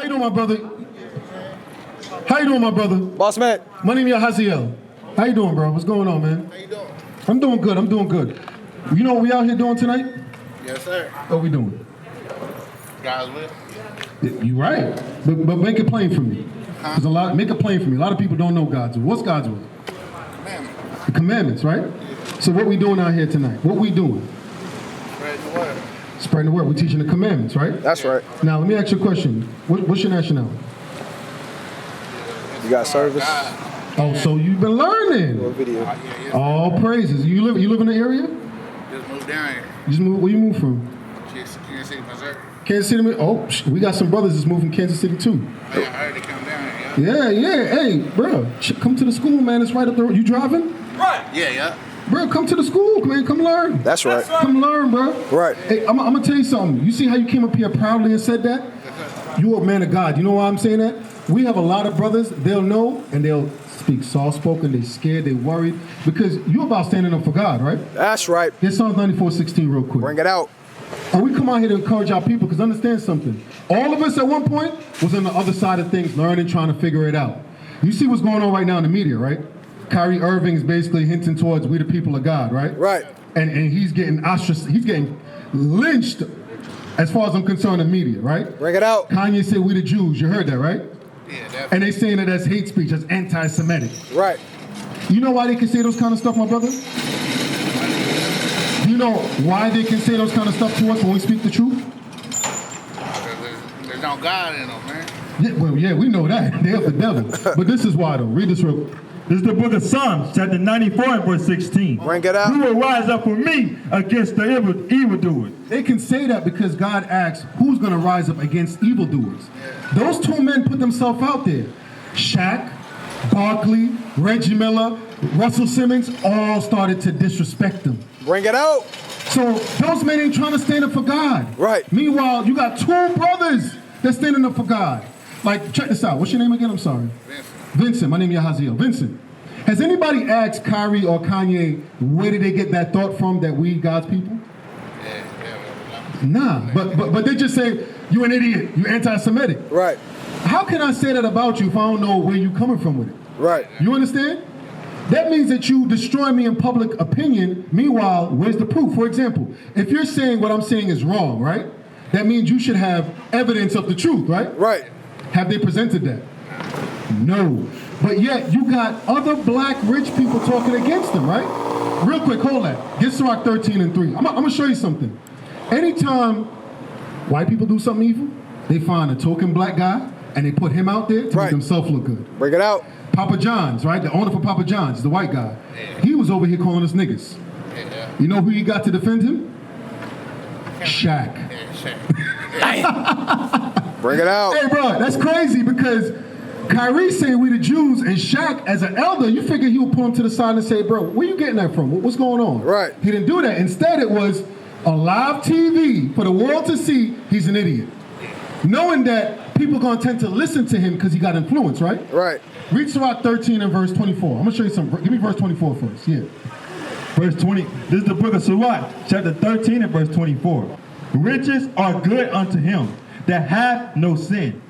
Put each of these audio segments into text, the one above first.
you doing, my brother? How you doing, my brother? Boss man. My name is Haziel. How you doing, bro? What's going on, man? How you doing? I'm doing good. I'm doing good. You know what we out here doing tonight? Yes, sir. What we doing? God's will. You right. But make it plain for me. Cause make it plain for me. A lot of people don't know God's will. What's God's will? Commandments. The commandments, right? So what we doing out here tonight? What we doing? Spreading the word. Spreading the word. We're teaching the commandments, right? That's right. Now let me ask you a question. What's your nationality? You got service? Oh, so you've been learning. Or video. Yeah. All praises. You live in the area? Just moved down here. You just moved, where you moved from? Kansas City, Missouri. Kansas City. Oh, we got some brothers that's moved from Kansas City too. Oh, yeah, I heard they come down here. Yeah. Hey, bro, come to the school, man. It's right up the road. You driving? Right. Yeah. Bro, come to the school, man. Come learn. That's right. Come learn, bro. Right. Hey, I'm gonna tell you something. You see how you came up here proudly and said that? You a man of God. You know why I'm saying that? We have a lot of brothers. They'll know and they'll speak soft-spoken. They scared. They worried because you're about standing up for God, right? That's right. Get Psalms 94:16 real quick. Bring it out. And we come out here to encourage our people because understand something. All of us at one point was on the other side of things, learning, trying to figure it out. You see what's going on right now in the media, right? Kyrie Irving's basically hinting towards we the people of God, right? Right. And he's getting ostracized. He's getting lynched as far as I'm concerned in media, right? Bring it out. Kanye said we the Jews. You heard that, right? Yeah, definitely. And they saying that that's hate speech, that's anti-Semitic. Right. You know why they can say those kind of stuff, my brother? Do you know why they can say those kind of stuff to us when we speak the truth? There's no God in them, man. Yeah, we know that. They're of the devil. But this is why, though. Read this real quick. This is the book of Psalms, chapter 94 and verse 16. Bring it out. Who will rise up for me against the evildoers? They can say that because God asks who's going to rise up against evildoers. Those two men put themselves out there. Shaq, Barkley, Reggie Miller, Russell Simmons all started to disrespect them. Bring it out. So those men ain't trying to stand up for God. Right. Meanwhile, you got two brothers that's standing up for God. Like, check this out. What's your name again? I'm sorry. Vincent. My name is Haziel. Vincent. Has anybody asked Kyrie or Kanye where did they get that thought from that we God's people? Yeah. Nah. But they just say you an idiot. You anti-Semitic. Right. How can I say that about you if I don't know where you coming from with it? Right. You understand? That means that you destroy me in public opinion. Meanwhile, where's the proof? For example, if you're saying what I'm saying is wrong, right? That means you should have evidence of the truth, right? Right. Have they presented that? No. But yet you got other black rich people talking against them, right? Real quick, hold that. Get Sirach 13 and 3. I'm gonna show you something. Anytime white people do something evil, they find a token black guy and they put him out there to make themselves look good. Bring it out. Papa John's, right? The owner for Papa John's, the white guy. He was over here calling us niggas. You know who he got to defend him? Shaq. Bring it out. Hey, bro, that's crazy because Kyrie saying we the Jews and Shaq, as an elder, you figure he would pull him to the side and say, bro, where you getting that from? What's going on? Right. He didn't do that. Instead, it was on live TV for the world to see he's an idiot. Knowing that people going to tend to listen to him because he got influence, right? Right. Read Sirach 13 and verse 24. I'm going to show you some. Give me verse 24 first. Yeah. Verse 20. This is the book of Sirach, chapter 13 and verse 24. Riches are good unto him that hath no sin.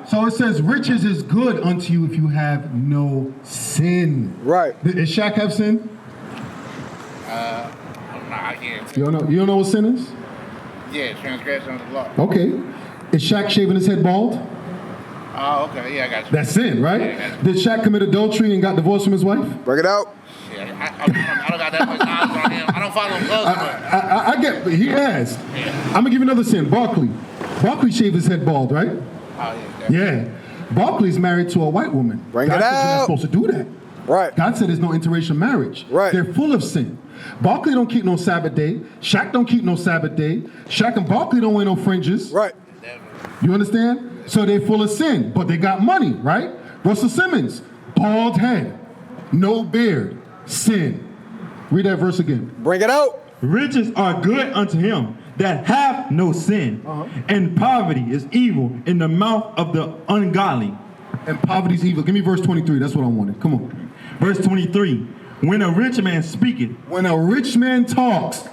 So it says, riches is good unto you if you have no sin. Right. Does Shaq have sin? I can't. You don't know what sin is? Yeah, transgression of the law. Okay. Is Shaq shaving his head bald? Oh, okay. Yeah, I got you. That's sin, right? Yeah, Did Shaq commit adultery and got divorced from his wife? Bring it out. Yeah, I don't got that much knowledge on him. I don't follow him close, but I get, but he has. I'm going to give you another sin. Barkley. Barkley shaved his head bald, right? oh yeah. Yeah. Barkley's married to a white woman. Bring God it said you're not out. supposed to do that. Right. God said there's no interracial marriage. Right. They're full of sin. Barkley don't keep no Sabbath day. Shaq don't keep no Sabbath day. Shaq and Barkley don't wear no fringes. Right. You understand? So they're full of sin, but they got money, right? Russell Simmons, bald head, no beard, sin. Read that verse again. Bring it out. Riches are good unto him that hath no sin. And poverty is evil in the mouth of the ungodly. And poverty's evil. Give me verse 23. That's what I wanted. Come on. Verse 23. When a rich man speaketh, When a rich man talks,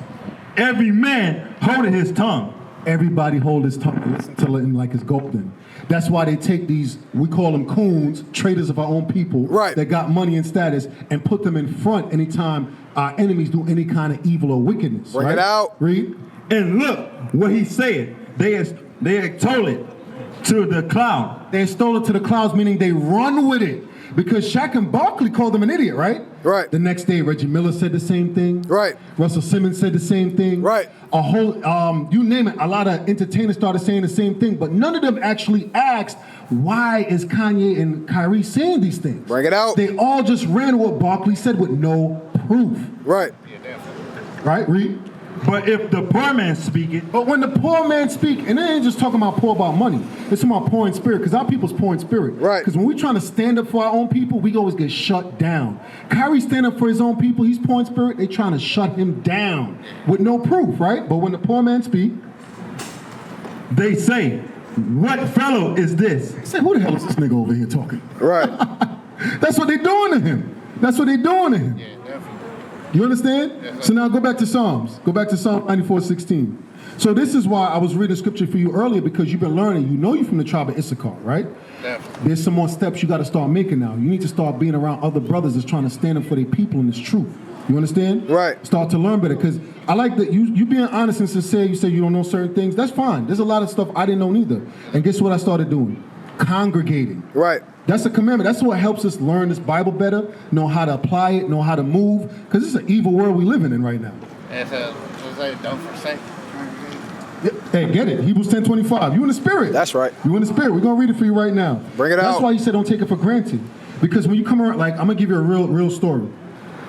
every man holdeth his tongue. everybody hold his tongue and listen to it like it's golden. That's why they take these, we call them coons, traitors of our own people, Right. that got money and status, and put them in front anytime our enemies do any kind of evil or wickedness. Bring right? it out. Read. And look what he said. They extol it to the cloud. They stole it to the clouds, meaning they run with it. Because Shaq and Barkley called him an idiot, right? Right. The next day, Reggie Miller said the same thing. Right. Russell Simmons said the same thing. Right. A whole, you name it, a lot of entertainers started saying the same thing, but none of them actually asked, why is Kanye and Kyrie saying these things? Bring it out. They all just ran what Barkley said with no proof. Right. Right, Reed? But if the poor man speaketh, But when the poor man speak, and they ain't just talking about poor about money, it's talking about poor in spirit, because our people's poor in spirit. Right. Because when we're trying to stand up for our own people, we always get shut down. Kyrie stand up for his own people, he's poor in spirit, they trying to shut him down with no proof, right? But when the poor man speak, they say, what fellow is this? they say, who the hell is this nigga over here talking? Right. That's what they doing to him. That's what they doing to him. Yeah, definitely. You understand? Yes, So now go back to Psalms. Go back to Psalm 94:16. So this is why I was reading scripture for you earlier, because you've been learning. You know you're from the tribe of Issachar, right? Definitely. There's some more steps you got to start making now. You need to start being around other brothers that's trying to stand up for their people and this truth. You understand? Right. Start to learn better, because I like that you being honest and sincere. You say you don't know certain things. That's fine. There's a lot of stuff I didn't know neither. And guess what I started doing? Congregating. Right. That's a commandment. That's what helps us learn this Bible better, know how to apply it, know how to move, because it's an evil world we're living in right now. And so, don't forsake. Hey, get it. Hebrews 10:25. You in the spirit. That's right. You in the spirit. We're going to read it for you right now. Bring it That's out. why you said don't take it for granted. Because when you come around, like, I'm going to give you a real story.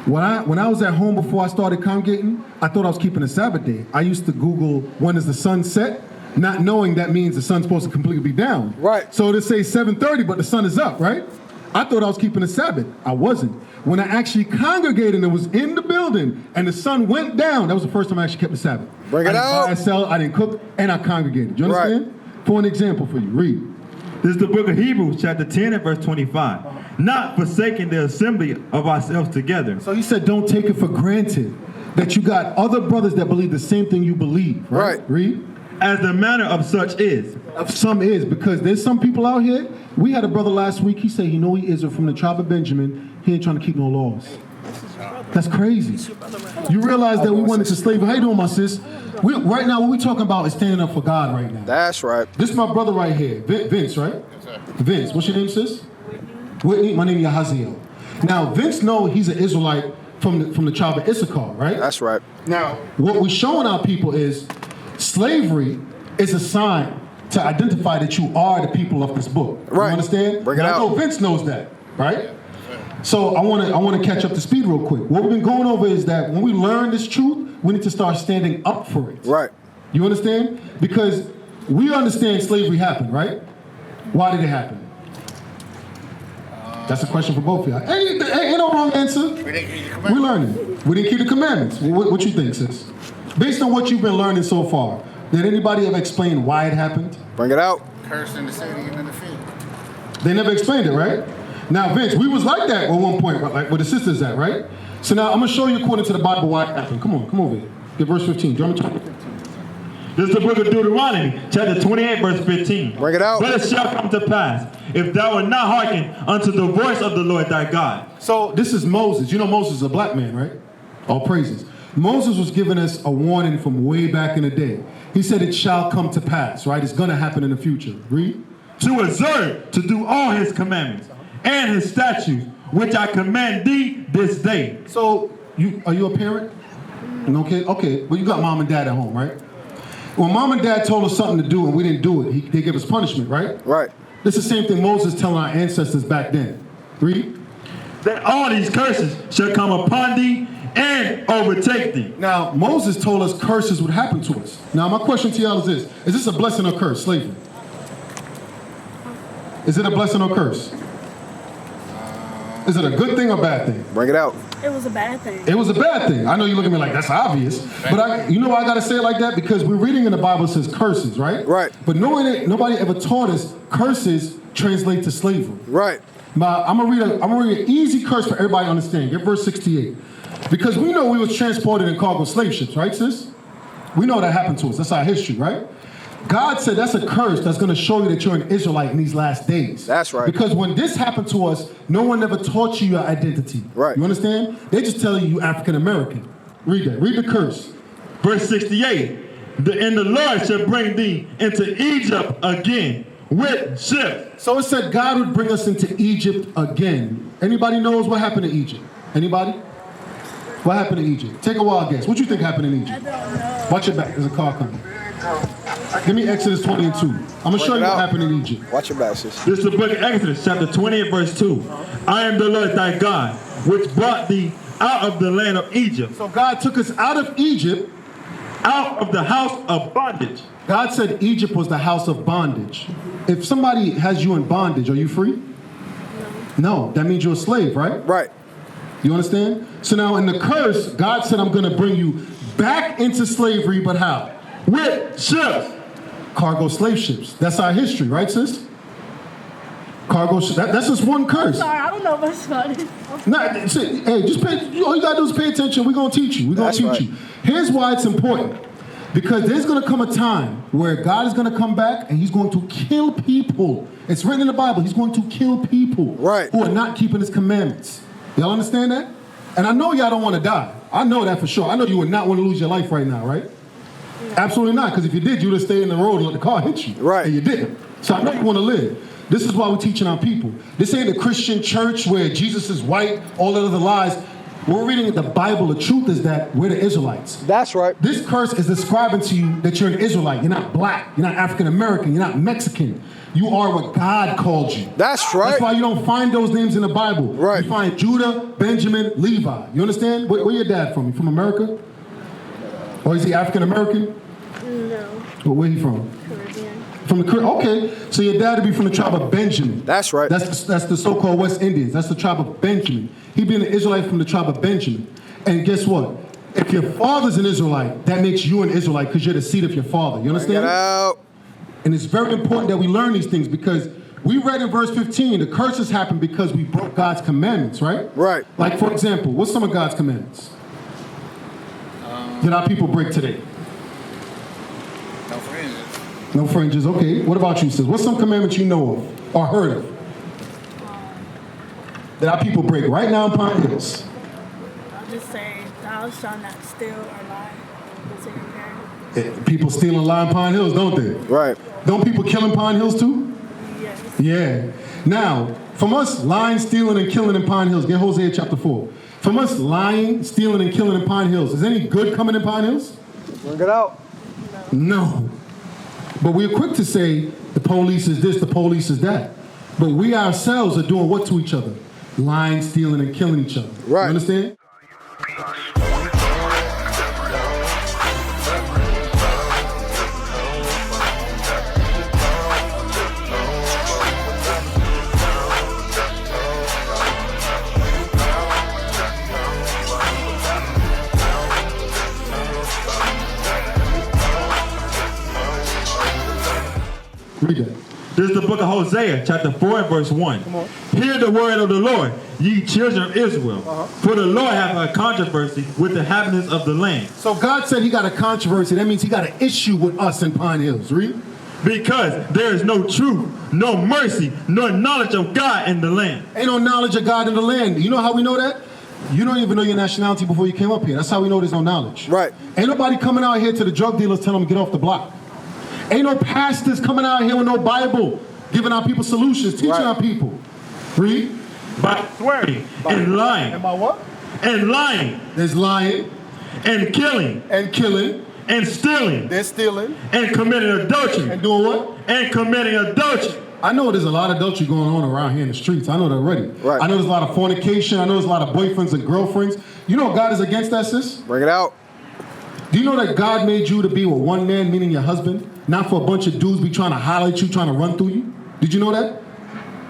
When I was at home before I started congregating, I thought I was keeping a Sabbath day. I used to Google, when does the sun set? Not knowing that means the sun's supposed to completely be down. Right. So it say 7:30, but the sun is up, right? I thought I was keeping a Sabbath. I wasn't. When I actually congregated and was in the building and the sun went down, that was the first time I actually kept the Sabbath. Bring it I didn't out. buy, sell, I didn't cook, and I congregated. You Right. understand? For an example for you, read. This is the book of Hebrews, chapter 10 and verse 25. Not forsaking the assembly of ourselves together. So he said, don't take it for granted that you got other brothers that believe the same thing you believe. Right? Right. Read. As the manner of such is. Of some is, because there's some people out here. We had a brother last week. He said he know he is from the tribe of Benjamin. He ain't trying to keep no laws. That's crazy. You realize that we went into slavery. How you doing, my sis? Right now, what we talking about is standing up for God right now. That's right. This is my brother right here, Vince, right? Yes, sir. Vince, what's your name, sis? Whitney. My name is Yahaziel. Now, Vince know he's an Israelite from the tribe of Issachar, right? That's right. Now, what we're showing our people is slavery is a sign to identify that you are the people of this book. Right. You understand? Bring it Now, I out. know Vince knows that, right? So I want to catch up to speed real quick. What we've been going over is that when we learn this truth, we need to start standing up for it. Right. You understand? Because we understand slavery happened, right? Why did it happen? That's a question for both of y'all. Ain't no wrong answer. We didn't keep the We're commandments. learning. We didn't keep the commandments. What you think, sis? Based on what you've been learning so far, did anybody ever explain why it happened? Bring it out. Cursed in the city and in the field. They never explained it, right? Now, Vince, we was like that at one point, like where the sisters at, right? So now I'm gonna show you according to the Bible why it happened. Come over here. Get verse 15. Drum chapter 15. This is the book of Deuteronomy, chapter 28, verse 15. Bring it out. But it shall come to pass, if thou wilt not hearken unto the voice of the Lord thy God. So this is Moses. You know Moses is a black man, right? All praises. Moses was giving us a warning from way back in the day. He said it shall come to pass, right? It's gonna happen in the future. Read. To observe, to do all his commandments and his statutes, which I command thee this day. So are you a parent? No kid? Okay, well you got mom and dad at home, right? When mom and dad told us something to do and we didn't do it, they gave us punishment, right? Right. This is the same thing Moses telling our ancestors back then. Read. That all these curses shall come upon thee and overtake thee. Now, Moses told us curses would happen to us. Now, my question to y'all is this a blessing or curse, slavery? Is it a blessing or curse? Is it a good thing or bad thing? Bring it out. It was a bad thing. It was a bad thing. I know you look at me like that's obvious, but you know why I gotta say it like that? Because we're reading in the Bible it says curses, right? Right. But nobody ever taught us curses translate to slavery. Right. I'm gonna read an easy curse for everybody to understand. Get verse 68. Because we know we was transported in cargo slave ships, right, sis? We know that happened to us. That's our history, right? God said that's a curse that's going to show you that you're an Israelite in these last days. That's right. Because when this happened to us, no one ever taught you your identity. Right. You understand? They just tell you African American. Read that. Read the curse. Verse 68, and the Lord shall bring thee into Egypt again with ships. So it said God would bring us into Egypt again. Anybody knows what happened to Egypt? Anybody? What happened to Egypt? Take a wild guess. What you think happened in Egypt? I don't know. Watch your back. There's a car coming. Give me Exodus 20 and 2. I'm going to show you what happened in Egypt. Watch your back, sis. This is the book of Exodus, chapter 20 and verse 2. I am the Lord thy God, which brought thee out of the land of Egypt, So God took us out of Egypt. out of the house of bondage. God said Egypt was the house of bondage. If somebody has you in bondage, are you free? No. That means you're a slave, right? Right. You understand? So now in the curse, God said, I'm going to bring you back into slavery, but how? With ships. Cargo slave ships. That's our history, right, sis? Cargo ships. That's just one curse. Sorry, I don't know what's funny. Nah, see, hey, just pay, all you got to do is pay attention. We're going to teach you. We're going to That's teach right. you. Here's why it's important. Because there's going to come a time where God is going to come back and he's going to kill people. It's written in the Bible. He's going to kill people Right. who are not keeping his commandments. Y'all understand that? And I know y'all don't want to die. I know that for sure. I know you would not want to lose your life right now, right? Absolutely not, because if you did, you would have stayed in the road and let the car hit you. Right. And you didn't. So I know you want to live. This is why we're teaching our people. This ain't a Christian church where Jesus is white, all that other lies. We're reading the Bible. The truth is that we're the Israelites. That's right. This curse is describing to you that you're an Israelite. You're not black. You're not African American. You're not Mexican. You are what God called you. That's right. That's why you don't find those names in the Bible. Right. You find Judah, Benjamin, Levi. You understand? Where your dad from? You from America? Or is he African American? No. Where he from? Caribbean. From the Caribbean. Okay, so your dad would be from the tribe of Benjamin. That's right. That's the so-called West Indians. That's the tribe of Benjamin. He'd be an Israelite from the tribe of Benjamin. And guess what? If your father's an Israelite, that makes you an Israelite because you're the seed of your father. You Get understand? out. And it's very important that we learn these things because we read in verse 15, the curses happened because we broke God's commandments, right? Right. Like, for example, what's some of God's commandments that our people break today? No fringes. No fringes, okay. What about you, sis? What's some commandments you know of or heard of that our people break right now in Pine Hills? I'll just say, thou shalt not steal or lie to your parents. People steal and lie in Pine Hills, don't they? Right. Don't people kill in Pine Hills too? Yes. Yeah. Now, from us lying, stealing, and killing in Pine Hills, get Hosea chapter 4. From us lying, stealing, and killing in Pine Hills, is any good coming in Pine Hills? Bring it out. No. But we're quick to say the police is this, the police is that. But we ourselves are doing what to each other? Lying, stealing, and killing each other. Right. You understand? Read that. This is the book of Hosea, chapter 4 and verse 1. Hear the word of the Lord, ye children of Israel. For the Lord hath a controversy with the inhabitants of the land. So God said he got a controversy. That means he got an issue with us in Pine Hills. Read. Because there is no truth, no mercy, nor knowledge of God in the land. Ain't no knowledge of God in the land. You know how we know that? You don't even know your nationality before you came up here. That's how we know there's no knowledge. Right. Ain't nobody coming out here to the drug dealers telling them to get off the block. Ain't no pastors coming out here with no Bible giving our people solutions, teaching Right. our people. Read. By swearing and lying. by what? And lying There's lying and killing and killing. and stealing They're stealing. and committing adultery And doing what? and committing adultery. I know there's a lot of adultery going on around here in the streets. I know that already. Right. I know there's a lot of fornication. I know there's a lot of boyfriends and girlfriends. You know God is against that, sis? Bring it out. Do you know that God made you to be with one man, meaning your husband? Not for a bunch of dudes be trying to highlight you, trying to run through you? Did you know that?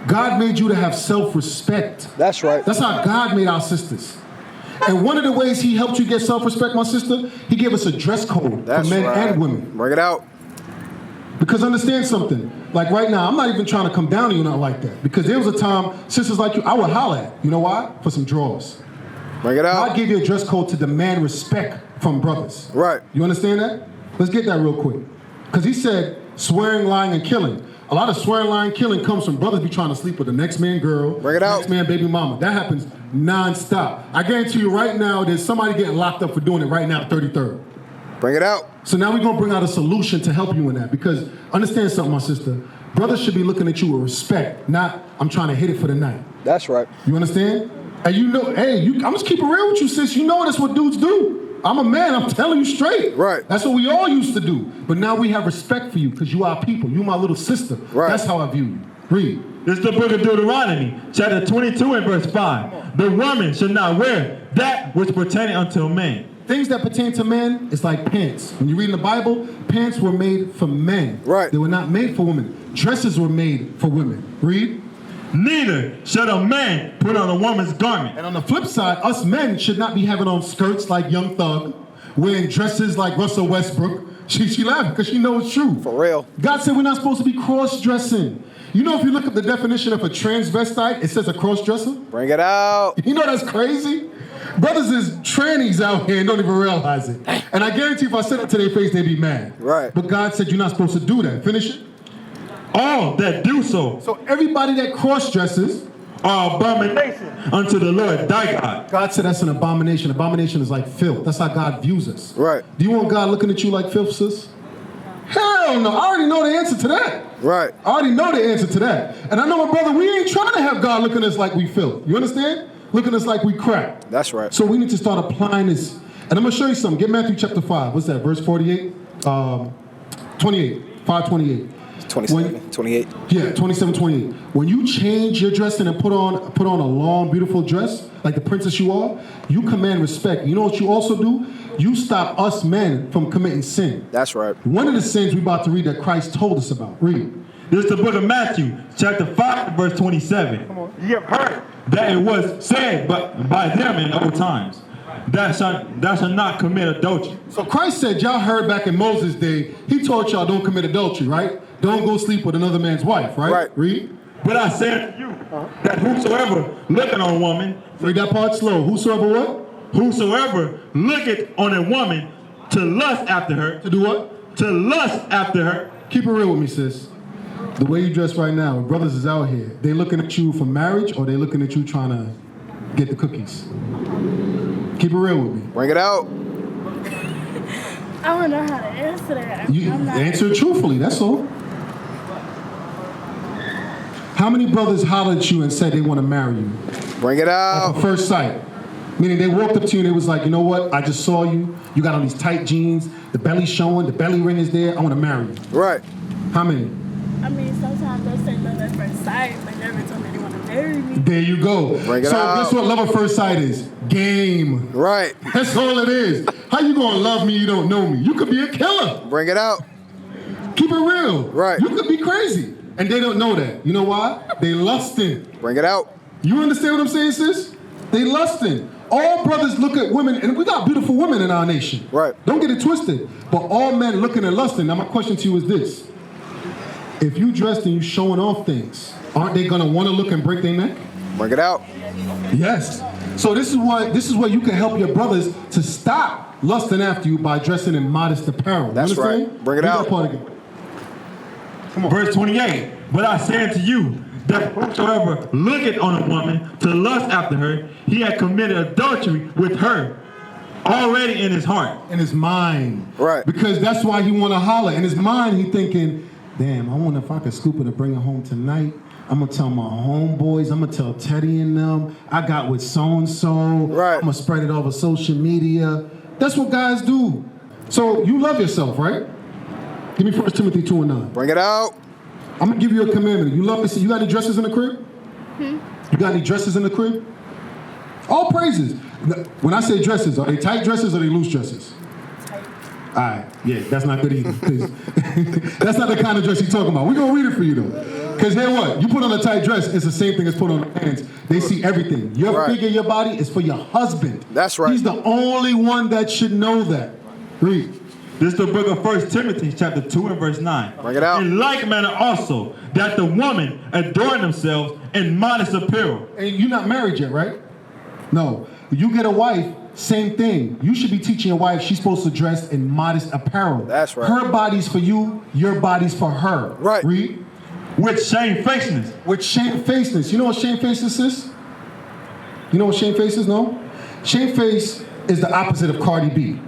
God made you to have self-respect. That's right. That's how God made our sisters. And one of the ways he helped you get self-respect, my sister, he gave us a dress code That's for men right. and women. Bring it out. Because understand something, like right now, I'm not even trying to come down on you, not like that. Because there was a time, sisters like you, I would holler at. You know why? For some drawers. Bring it God out. gave you a dress code to demand respect from brothers. Right. You understand that? Let's get that real quick. Because he said swearing, lying, and killing. A lot of swearing, lying, killing comes from brothers be trying to sleep with the next man girl, Bring it out. next man baby mama. That happens non-stop. I guarantee you right now, there's somebody getting locked up for doing it right now, 33rd. Bring it out. So now we're going to bring out a solution to help you in that. Because understand something, my sister. Brothers should be looking at you with respect, not I'm trying to hit it for the night. That's right. You understand? And you know, hey, I'm just keeping real with you, sis. You know that's what dudes do. I'm a man, I'm telling you straight. Right. That's what we all used to do. But now we have respect for you because you are people. You my little sister. Right. That's how I view you. Read. This is the book of Deuteronomy, chapter 22 and verse 5. The woman should not wear that which pertaining unto a man. Things that pertain to men, it's like pants. When you read in the Bible, pants were made for men. Right. They were not made for women. Dresses were made for women. Read. Neither should a man put on a woman's garment. And on the flip side, us men should not be having on skirts like Young Thug, wearing dresses like Russell Westbrook. She laughing because she knows it's true. For real. God said we're not supposed to be cross-dressing. You know, if you look up the definition of a transvestite, it says a cross-dresser. Bring it out. You know that's crazy? Brothers is trannies out here and don't even realize it. And I guarantee if I said it to their face, they'd be mad. Right. But God said you're not supposed to do that. Finish it. All that do so So everybody that cross-dresses, are abomination unto the Lord thy God. God said that's an abomination. Abomination is like filth. That's how God views us. Right. Do you want God looking at you like filth, sis? Hell no. I already know the answer to that. Right. I already know the answer to that. And I know my brother, we ain't trying to have God looking at us like we filth. You understand? Looking at us like we crap. That's right. So we need to start applying this. And I'm going to show you something. Get Matthew chapter 5. What's that? Verse 48? 28. 528. 27, 28. Yeah, 27, 28. When you change your dressing and put on a long, beautiful dress, like the princess you are, you command respect. You know what you also do? You stop us men from committing sin. That's right. One of the sins we about to read that Christ told us about. Read. This is the book of Matthew, chapter 5, verse 27. Ye have heard that it was said by them in old times, thou shalt not commit adultery. So Christ said, y'all heard back in Moses' day, he taught y'all don't commit adultery, right? Don't go sleep with another man's wife, right? Right. Read. But I say unto you, that whosoever looketh on a woman, Read that part slow. Whosoever what? whosoever looketh on a woman to lust after her, To do what? to lust after her, Keep it real with me, sis. The way you dress right now, brothers is out here. They looking at you for marriage or they looking at you trying to get the cookies? Keep it real with me. Bring it out. I don't know how to answer that. You I'm not, answer it truthfully, that's all. How many brothers hollered at you and said they want to marry you? Bring it At out. first sight. Meaning they walked up to you and they was like, you know what? I just saw you. You got on these tight jeans. The belly's showing. The belly ring is there. I want to marry you. Right. How many? I mean, sometimes they'll say love at first sight, but never told me they want to marry me. There you go. Bring it so out. guess what love at first sight is? Game. Right. That's all it is. How you gonna love me you don't know me? You could be a killer. Bring it out. Keep it real. Right. You could be crazy. And they don't know that. You know why? They lusting. Bring it out. You understand what I'm saying, sis? They lusting. All brothers look at women, and we got beautiful women in our nation. Right. Don't get it twisted. But all men looking and lusting. Now my question to you is this. If you dressed and you showing off things, aren't they gonna wanna look and break their neck? Bring it out. Yes. So this is where you can help your brothers to stop lusting after you by dressing in modest apparel. You That's understand? right. Bring it Read out. that part again. Come on. verse 28. But I say unto you, that whosoever looketh on a woman to lust after her, he hath committed adultery with her already in his heart. In his mind. Right. Because that's why he want to holler. In his mind, he thinking, damn, I wonder if I could scoop it and bring it home tonight. I'm going to tell my homeboys. I'm going to tell Teddy and them. I got with so-and-so. Right. I'm going to spread it over social media. That's what guys do. So you love yourself, right? Give me 1 Timothy 2:9. Bring it out. I'm going to give you a commandment. You love me. You got any dresses in the crib? You got any dresses in the crib? All praises. When I say dresses, are they tight dresses or are they loose dresses? Tight. All right, yeah, that's not good either. 'cause that's not the kind of dress you're talking about. We're going to read it for you, though. Because then what? You put on a tight dress, it's the same thing as put on the pants. They see everything. Your Right. figure, your body is for your husband. That's right. He's the only one that should know that. Read. This is the book of 1 Timothy chapter 2 and verse 9. Bring it out. In like manner also, that the woman adorn themselves in modest apparel. And you're not married yet, right? No. You get a wife, same thing. You should be teaching your wife she's supposed to dress in modest apparel. That's right. Her body's for you, your body's for her. Right. Read. With shamefacedness. With shamefacedness. You know what shamefacedness is? You know what shamefaced is, no? Shamefaced is the opposite of Cardi B.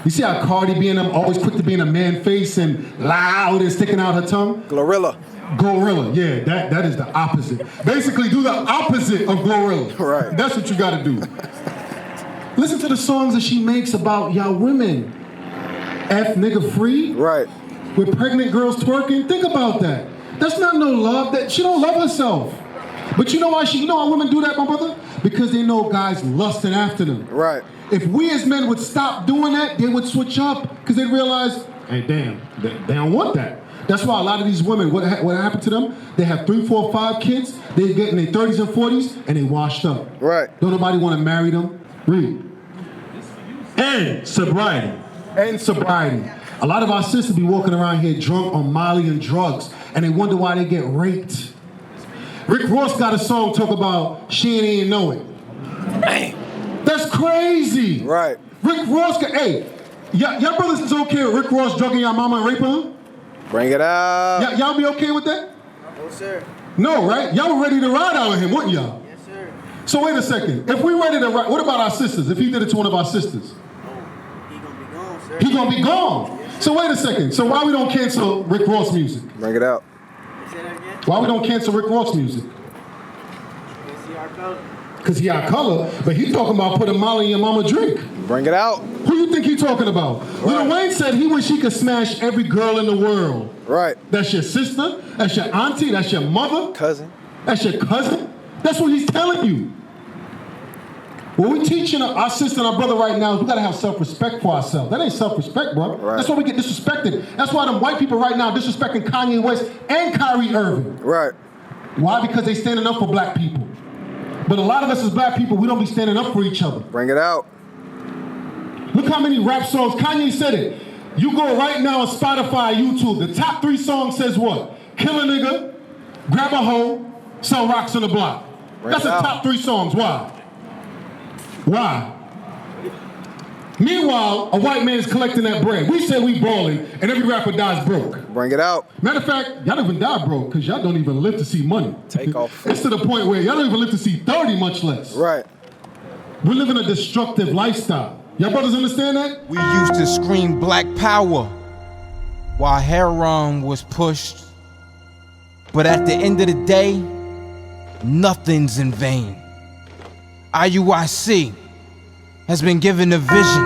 You see how Cardi B and them always quick to be in a man face and loud and sticking out her tongue? Glorilla. Gorilla, yeah, that is the opposite. Basically, do the opposite of Gorilla. Right. That's what you gotta do. Listen to the songs that she makes about y'all women. F nigga free. Right. With pregnant girls twerking. Think about that. That's not no love. That she don't love herself. But you know why women do that, my brother? Because they know guys lusting after them. Right. If we as men would stop doing that, they would switch up because they'd realize, hey, damn, they don't want that. That's why a lot of these women, what happened to them? They have 3, 4, 5 kids. They get in their 30s and 40s, and they washed up. Right. Don't nobody want to marry them. Read. And sobriety. And sobriety. A lot of our sisters be walking around here drunk on Molly and drugs, and they wonder why they get raped. Rick Ross got a song talk about she ain't even know it. Dang. That's crazy. Right. Rick Ross, hey, y'all brothers is okay with Rick Ross drugging y'all mama and raping her? Bring it out. Y'all be okay with that? No, sir. No, right? Y'all were ready to ride out with him, weren't y'all? Yes, sir. So wait a second. If we ready to ride, what about our sisters? If he did it to one of our sisters? He gonna be gone, sir. He gonna be gone. So wait a second. So why we don't cancel Rick Ross music? Bring it out. Say that again? Why we don't cancel Rick Ross music? Let's see our color. Because he our color, but he talking about putting Molly in your mama drink. Bring it out. Who you think he talking about? Lil Wayne said he wish he could smash every girl in the world. Right. That's your sister, that's your auntie, that's your mother, Cousin. that's your cousin. That's what he's telling you. What we teaching our sister and our brother right now is we gotta have self-respect for ourselves. That ain't self-respect, bro. Right. That's why we get disrespected. That's why them white people right now disrespecting Kanye West and Kyrie Irving. Right. Why? Because they standing up for black people. But a lot of us as black people, we don't be standing up for each other. Bring it out. Look how many rap songs, Kanye said it. You go right now on Spotify, YouTube, the top 3 songs says what? Kill a nigga, grab a hoe, sell rocks on the block. That's the top 3 songs, why? Why? Meanwhile, a white man is collecting that bread. We say we balling, and every rapper dies broke. Bring it out. Matter of fact, y'all don't even die broke, because y'all don't even live to see money. Take off. It's to the point where y'all don't even live to see 30, much less. Right. We're living a destructive lifestyle. Y'all brothers understand that? We used to scream black power while heroin was pushed. But at the end of the day, nothing's in vain. IUIC has been given a vision.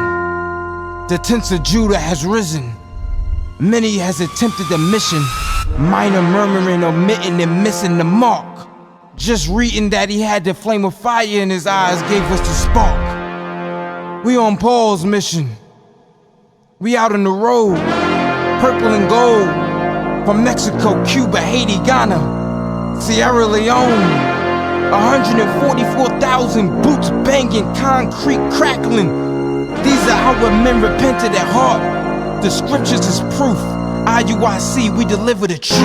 The tents of Judah has risen. Many has attempted the mission. Minor murmuring, omitting, and missing the mark. Just reading that he had the flame of fire in his eyes gave us the spark. We on Paul's mission. We out on the road, purple and gold. From Mexico, Cuba, Haiti, Ghana, Sierra Leone. 144,000 boots banging, concrete crackling. These are our men repented at heart. The scriptures is proof. IUIC, we deliver the truth.